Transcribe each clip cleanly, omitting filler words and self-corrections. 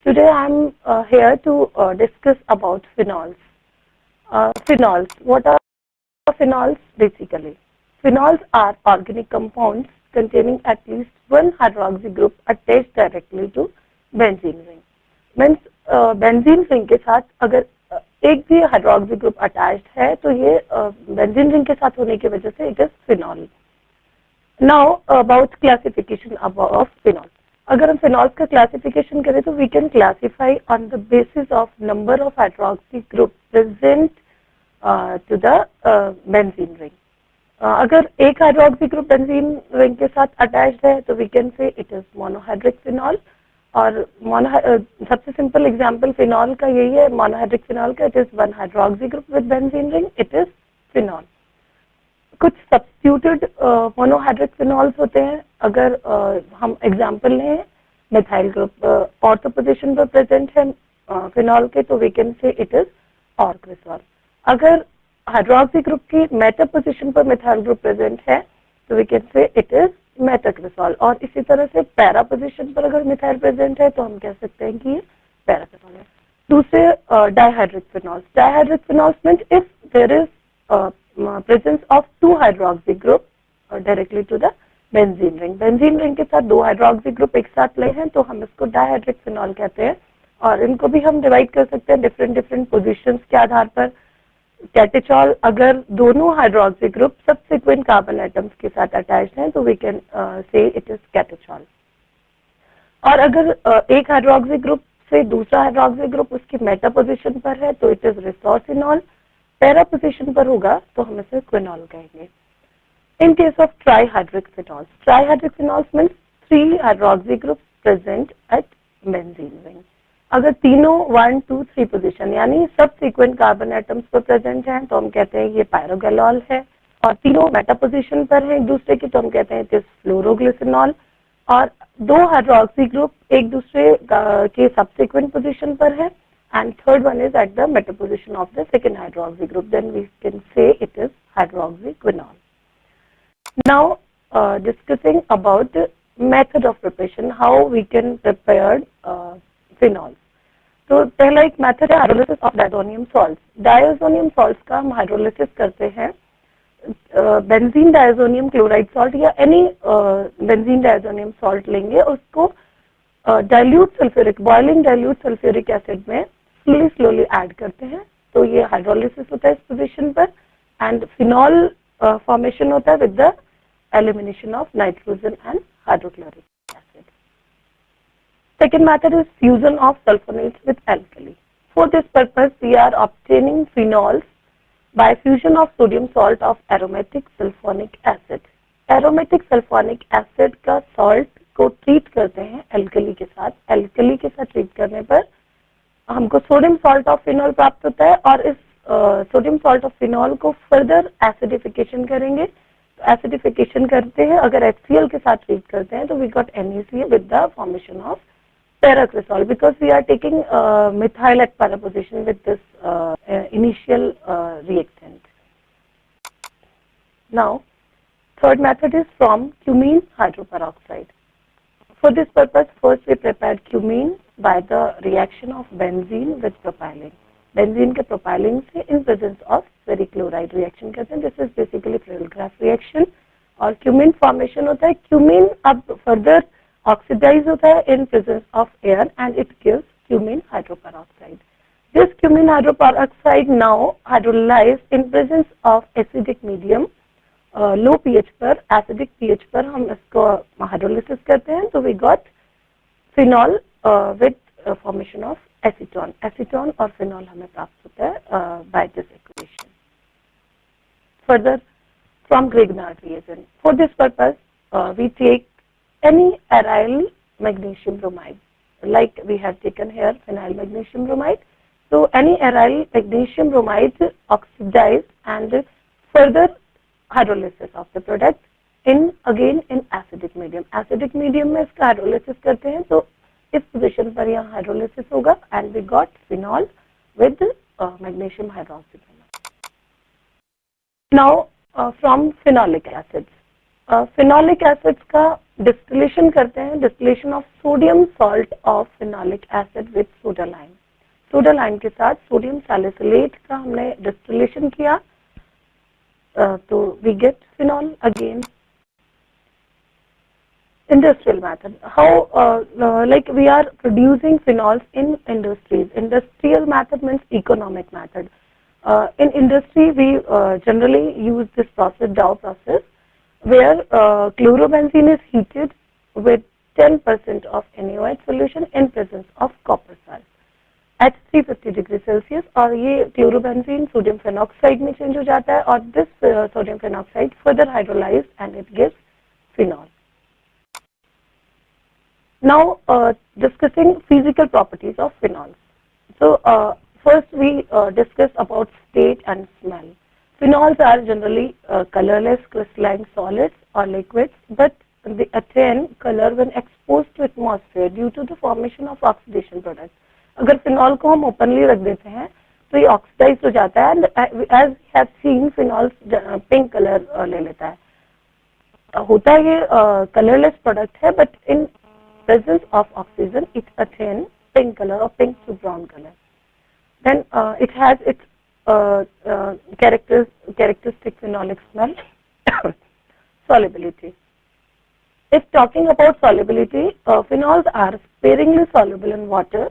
Today I am here to discuss about phenols. Phenols. What are phenols basically? Phenols are organic compounds containing at least one hydroxy group attached directly to benzene ring. Means benzene ring के साथ अगर एक भी hydroxy group attached है तो ये benzene ring के साथ होने की वजह से it is phenol. Now about classification of phenol. अगर हम फिनॉल्स का क्लासिफिकेशन करें तो we can classify on the basis of number of hydroxy group present to the benzene ring. अगर एक हाइड्रोक्सी ग्रुप बेंजीन रिंग के साथ अटैच्ड है तो we can say it is monohydric phenol. और सबसे सिंपल एग्जांपल फिनॉल का यही है, मोनोहाइड्रिक फिनॉल का. It is one hydroxy group with benzene ring, it is phenol. कुछ सब्स्टिट्यूटेड मोनोहाइड्रिक फिनॉल्स होते हैं. अगर हम एग्जांपल लें, मिथाइल ग्रुप ऑर्थो पोजीशन पर प्रेजेंट है फिनॉल के तो we can say it is orthocresol. अगर हाइड्रोक्सी ग्रुप की मेटा पोजीशन पर मिथाइल ग्रुप प्रेजेंट है तो we can say it is metacresol. और इसी तरह से पैरा पोजीशन पर अगर मिथाइल प्रेजेंट है तो हम कह सकते हैं कि ये पैराफिनॉल है. दूसरे dihydric phenols. Dihydric phenols means if there is presence of two hydroxy group directly to the benzene ring. benzene ring के साथ दो hydroxy group एक साथ ले हैं तो हम इसको डाइहाइड्रिक फिनॉल कहते हैं. और इनको भी हम डिवाइड कर सकते हैं डिफरेंट पोजीशंस के आधार पर. कैटेचॉल, अगर दोनों hydroxy group subsequent carbon atoms के साथ अटैच्ड हैं तो we can say it is catechol. और अगर एक हाइड्रोक्सी ग्रुप से दूसरा हाइड्रोक्सी ग्रुप उसकी मेटा पोजीशन पर है तो it is resorcinol. Para position पर होगा तो हम इसे क्विनॉल कहेंगे. In case of trihydric phenols means 3 hydroxy groups present at benzene ring. अगर तीनों 1, 2, 3 पोजीशन यानी सब सीक्वेंट कार्बन एटम्स पर प्रेजेंट हैं तो हम कहते हैं ये पायरोगैलॉल है. और तीनों मेटा पोजीशन पर हैं एक दूसरे की तो हम कहते हैं इट इज फ्लोरोग्लिसरॉल. और दो हाइड्रोक्सी ग्रुप एक दूसरे के सबसीक्वेंट पोजीशन पर है and third one is at the meta position of the second hydroxy group, then we can say it is hydroxyquinol. Now discussing about the method of preparation, how we can prepare phenols. तो पहला एक method है hydrolysis of diazonium salts. Diazonium salts का हम hydrolysis करते हैं benzene diazonium chloride salt या any benzene diazonium salt लेंगे, उसको dilute sulphuric boiling dilute sulphuric acid में स्लोली ऐड करते हैं तो ये हाइड्रोलिसिस होता है इस पोजीशन पर. एंड फिनॉल फॉर्मेशन होता है with the elimination of nitrogen and hydrochloric acid. Second method is fusion of sulphonates with alkali. For this purpose we are obtaining phenols by fusion of sodium salt of aromatic sulphonic acid. Aromatic sulphonic acid का salt को treat करते हैं alkali के साथ. Alkali के साथ treat करने पर हमको सोडियम सॉल्ट ऑफ फिनॉल प्राप्त होता है. और इस सोडियम सॉल्ट ऑफ फिनॉल को फर्दर एसिडिफिकेशन करेंगे. तो एसिडिफिकेशन करते हैं अगर HCl के साथ ट्रीट करते हैं तो we got NaCl with the formation of paracresol because we are taking methyl at para position with this initial reactant. Now third method is from cumene hydroperoxide. For this purpose, first we prepared cumene by the reaction of benzene with propylene. Benzene के propylene से in presence of ferric chloride reaction करते हैं. This is basically Preble-Graff reaction. और cumene formation होता है. Cumene अब further oxidize होता है in presence of air and it gives cumene hydroperoxide. This cumene hydroperoxide now hydrolyzed in presence of acidic medium. लो pH पर एसिडिक पीएच पर हम इसको हाइड्रोलिसिस करते हैं तो we got phenol with formation of acetone. Acetone और phenol हमें प्राप्त होता है by this equation. Further from Grignard reagent. For this purpose we take any aryl magnesium bromide like we have taken here phenyl magnesium bromide. So any aryl magnesium bromide oxidized and further hydrolysis of the product in again in acidic medium. Acidic medium में इसका hydrolysis करते हैं तो इस position पर यहाँ hydrolysis होगा and we got phenol with magnesium hydroxide. Now from phenolic acids. Phenolic acids का डिस्टिलेशन करते हैं, distillation of sodium salt of phenolic acid with soda lime. Soda lime के साथ सोडियम सैलिसिलेट का हमने डिस्टिलेशन किया, तो we get phenol again. Industrial method, how like we are producing phenols in industries. Industrial method means economic method. In industry we generally use this process, Dow process, where chlorobenzene is heated with 10% of NaOH solution in presence of copper salt at 350 degree Celsius, और ये chlorobenzene sodium phenoxide में change हो जाता है, और this sodium phenoxide further hydrolyzed and it gives phenol. Now discussing physical properties of phenols. So first we discuss about state and smell. Phenols are generally colorless crystalline solids or liquids, but they attain color when exposed to atmosphere due to the formation of oxidation products. अगर phenol को हम openly रख देते हैं तो ये oxidise हो जाता है, and as have seen phenol pink colour ले लेता है। होता है ये कलरलेस प्रोडक्ट है, but in presence of oxygen it attains pink color or pink to brown color. Then it has its characteristic phenolic smell. Solubility. If talking about solubility, phenols are sparingly soluble in water.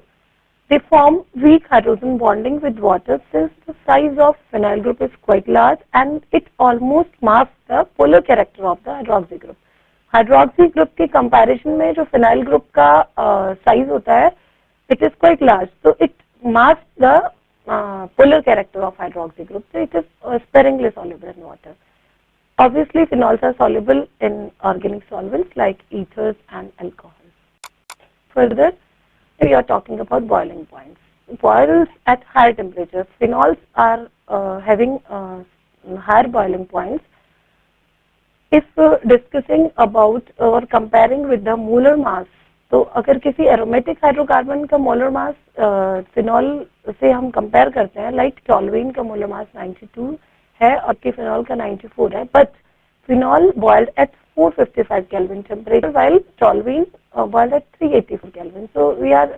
They form weak hydrogen bonding with water since the size of phenyl group is quite large and it almost masks the polar character of the hydroxy group. Hydroxy group के comparison में जो phenyl group का size होता है, it is quite large, so it masks the polar character of hydroxy group, so it is sparingly soluble in water. Obviously phenols are soluble in organic solvents like ethers and alcohols. Further, we are talking about boiling points. Boils at higher temperatures. Phenols are having higher boiling points. If discussing about or comparing with the molar mass, तो अगर किसी aromatic hydrocarbon का molar mass phenol से हम compare करते हैं, like toluene का molar mass 92 है और कि फिनॉल का 94 है, but phenol boiled at 455 kelvin temperature while toluene boiled at 384 kelvin. So we are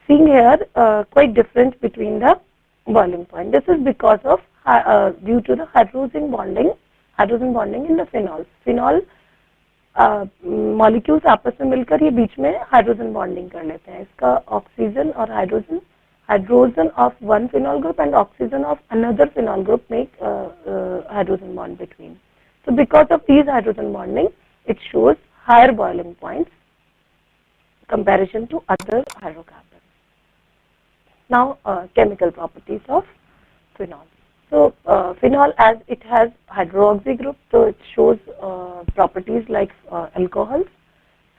seeing here quite difference between the boiling point. This is because of due to the hydrogen bonding in the phenols. Phenol molecules आपस में मिलकर ये बीच में hydrogen bonding कर लेते हैं. इसका oxygen और hydrogen of one phenol group and oxygen of another phenol group make hydrogen bond between. So because of these hydrogen bonding, it shows higher boiling points comparison to other hydrocarbons. Now chemical properties of phenol. So phenol, as it has hydroxy group, so it shows properties like alcohols.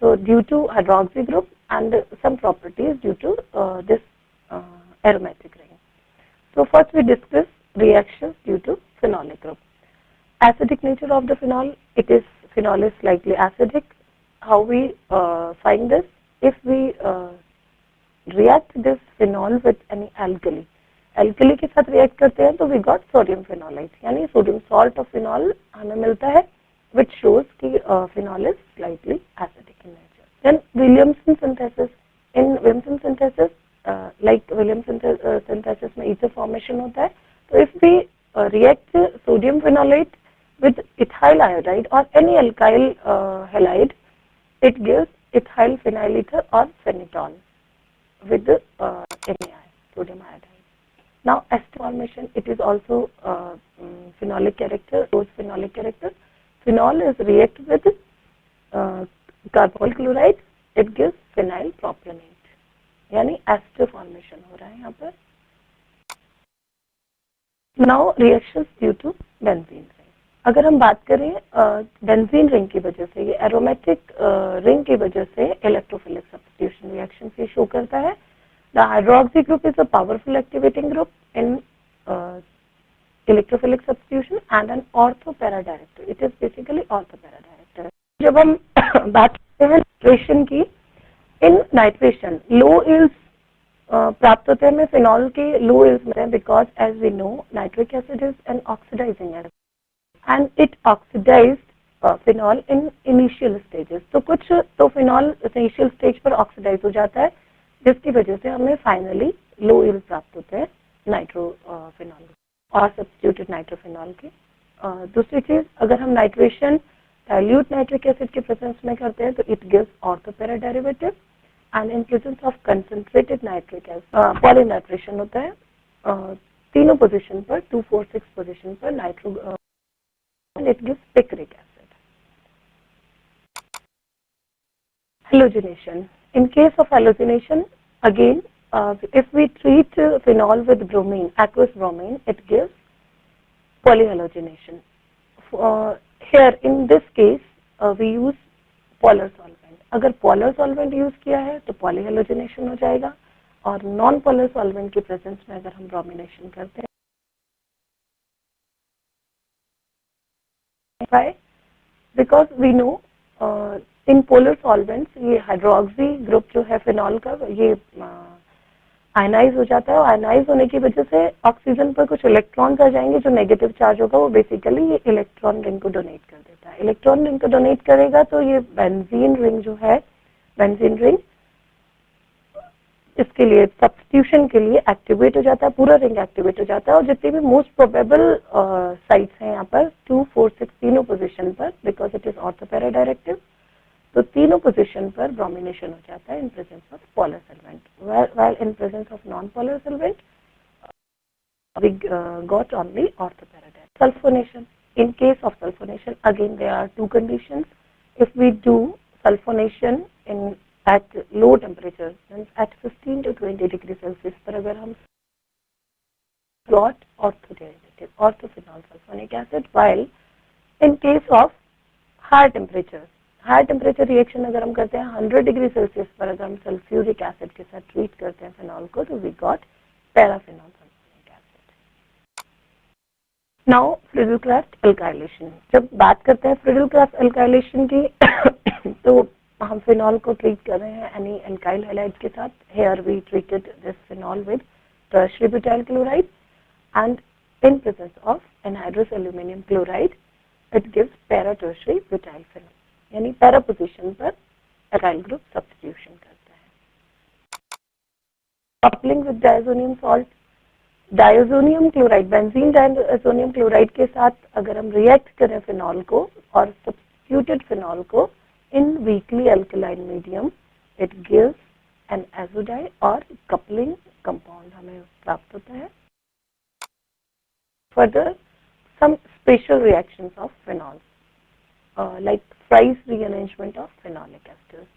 So due to hydroxy group and some properties due to this aromatic ring. So first we discuss reactions due to phenolic group. Acidic nature of the phenol, phenol is slightly acidic. How we find this? If we react this phenol with any alkali के साथ react करते हैं तो we got sodium फिनोलाइट, यानी sodium salt of phenol हमें मिलता है, which shows कि phenol is slightly acidic in nature. Then Williamson synthesis. In Williamson synthesis, like Williamson synthesis में ईथर फॉर्मेशन होता है. तो if we react sodium phenolate with ethyl iodide or any alkyl halide, it gives ethyl phenyl ether or phenetol with NaI, sodium iodide. Now ester formation, it is also phenolic character, those phenolic characters. Phenol is react with carbonyl chloride, it gives phenyl propionate, यानी ester formation हो रहा है यहाँ पर. Now reactions due to benzene. अगर हम बात करें बेंजीन रिंग की वजह से, ये एरोमेटिक रिंग की वजह से इलेक्ट्रोफिलिक सब्स्टिट्यूशन रिएक्शन से शो करता है. The hydroxy group is a powerful activating group in electrophilic substitution and an ortho para director. It is basically ortho para director. जब हम बात करते हैं नाइट्रेशन की, इन नाइट्रेशन लो इल्स प्राप्त होते हैं. फिनॉल के लो इल्स मिलते हैं because as we know nitric acid is an oxidizing acid and it oxidized phenol in initial stages. तो कुछ तो फिनॉल इनिशियल स्टेज पर ऑक्सीडाइज हो जाता है, जिसकी वजह से हमें फाइनली लो यील्ड प्राप्त होते हैं नाइट्रो फिनॉल और सब्स्टिट्यूटेड नाइट्रोफिनॉल के। दूसरी चीज, अगर हम नाइट्रेशन डाइल्यूट नाइट्रिक एसिड के प्रेजेंस में करते हैं तो it gives ortho para derivative, and in presence of concentrated nitric acid polynitration होता है तीनों पोजीशन पर, 2, 4, 6 पोजीशन पर nitro, it gives picric acid. Halogenation. In case of halogenation, again, if we treat phenol with bromine, aqueous bromine, it gives polyhalogenation. Here, in this case, we use polar solvent. अगर polar solvent use किया है तो polyhalogenation हो जाएगा, और non polar solvent के presence में अगर हम bromination करते हैं, why? Because we know in polar solvents ये हाइड्रोक्सी ग्रुप जो है फिनॉल का, ये आयनाइज हो जाता है, और आयनाइज होने की वजह से ऑक्सीजन पर कुछ इलेक्ट्रॉन्स आ जाएंगे, जो नेगेटिव चार्ज होगा वो बेसिकली ये इलेक्ट्रॉन रिंग को डोनेट कर देता है। इलेक्ट्रॉन रिंग को डोनेट करेगा तो ये बेंजीन रिंग जो है, बेंजीन रिंग इसके लिए सब्स्टिट्यूशन के लिए एक्टिवेट हो जाता है, पूरा रिंग एक्टिवेट हो जाता है, और जितने भी मोस्ट प्रोबेबल साइट्स हैं यहाँ पर 2, 4, 6 तीनों पोजीशन पर, because it is ortho para directive, तो तीनों पोजीशन पर ब्रोमिनेशन हो जाता है इन presence of polar solvent, while in presence of non polar solvent we got only ortho para directive. Sulfonation. In case of sulfonation, again there are two conditions. If we do sulfonation at low temperature, means at 15 to 20 degree Celsius पर अगर हम got ortho derivative, orthophenol sulfonic acid, while in case of high temperature, high temperature reaction अगर हम करते हैं 100 degree Celsius पर, अगर हम सल्फ्यूरिक एसिड के साथ ट्रीट करते हैं फिनॉल को, तो we got paraphenol sulphonic acid. Now Friedel Crafts alkylation. जब बात करते हैं फ्रिडल-क्राफ्ट एल्काइलेशन की तो हम फिनॉल को ट्रीट कर रहे हैं एनी एल्काइल हैलाइड के साथ। Here we treated this phenol with tertiary butyl chloride, and in presence of anhydrous aluminium chloride it gives para tertiary butyl phenol, यानी पैरा पोजीशन पर एल्काइल ग्रुप सब्स्टिट्यूशन करता है। Coupling with diazonium salt, diazonium chloride, benzene diazonium chloride के साथ अगर हम react करें phenol को और सब्स्टिट्यूटेड फिनॉल को in weakly alkaline medium, it gives an azodye और कपलिंग कंपाउंड हमें प्राप्त होता है। Further some special reactions of phenols, like Fry's rearrangement of phenolic esters.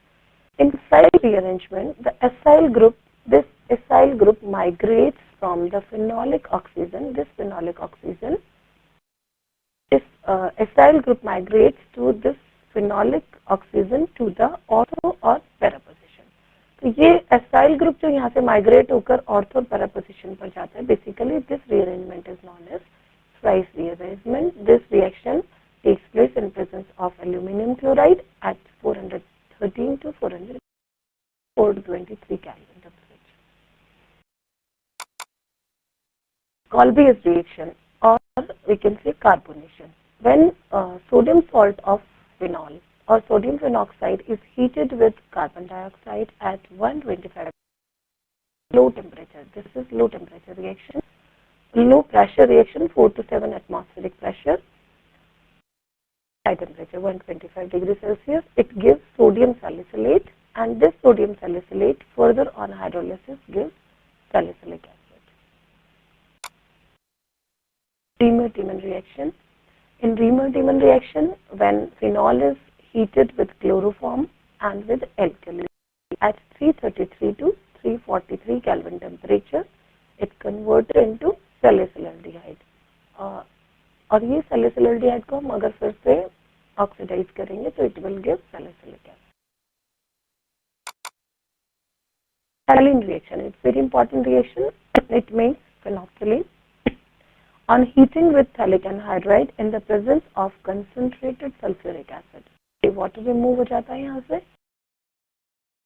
In Fry's rearrangement, the acyl group, this acyl group migrates from the phenolic oxygen. This phenolic oxygen, this acyl group migrates to this phenolic oxygen to the ortho or para position. तो ये acyl group जो यहाँ से migrate होकर ortho और para position पर जाता है, basically this rearrangement is known as Fry's rearrangement. This reaction takes place in presence of aluminum chloride at 413 to 423 Kelvin temperature. Kolbe's reaction, or we can say carbonation. When sodium salt of phenol or sodium phenoxide is heated with carbon dioxide at 125 low temperature, this is low temperature reaction, low pressure reaction, 4 to 7 atmospheric pressure, high temperature 125 degrees Celsius, it gives sodium salicylate, and this sodium salicylate further on hydrolysis gives salicylic acid. Riemer-Tiemann reaction. In Riemer-Tiemann reaction, when phenol is heated with chloroform and with alkali at 333 to 343 Kelvin temperature, it converted into salicylaldehyde. और ये सैलिसिलैल्डिहाइड को हम अगर फिर से oxidise करेंगे तो it will give salicylic acid. Phthalene reaction, it's very important reaction. It makes phenolphthalein. On heating with phthalic anhydride in the presence of concentrated sulfuric acid, water remove हो जाता है यहाँ से,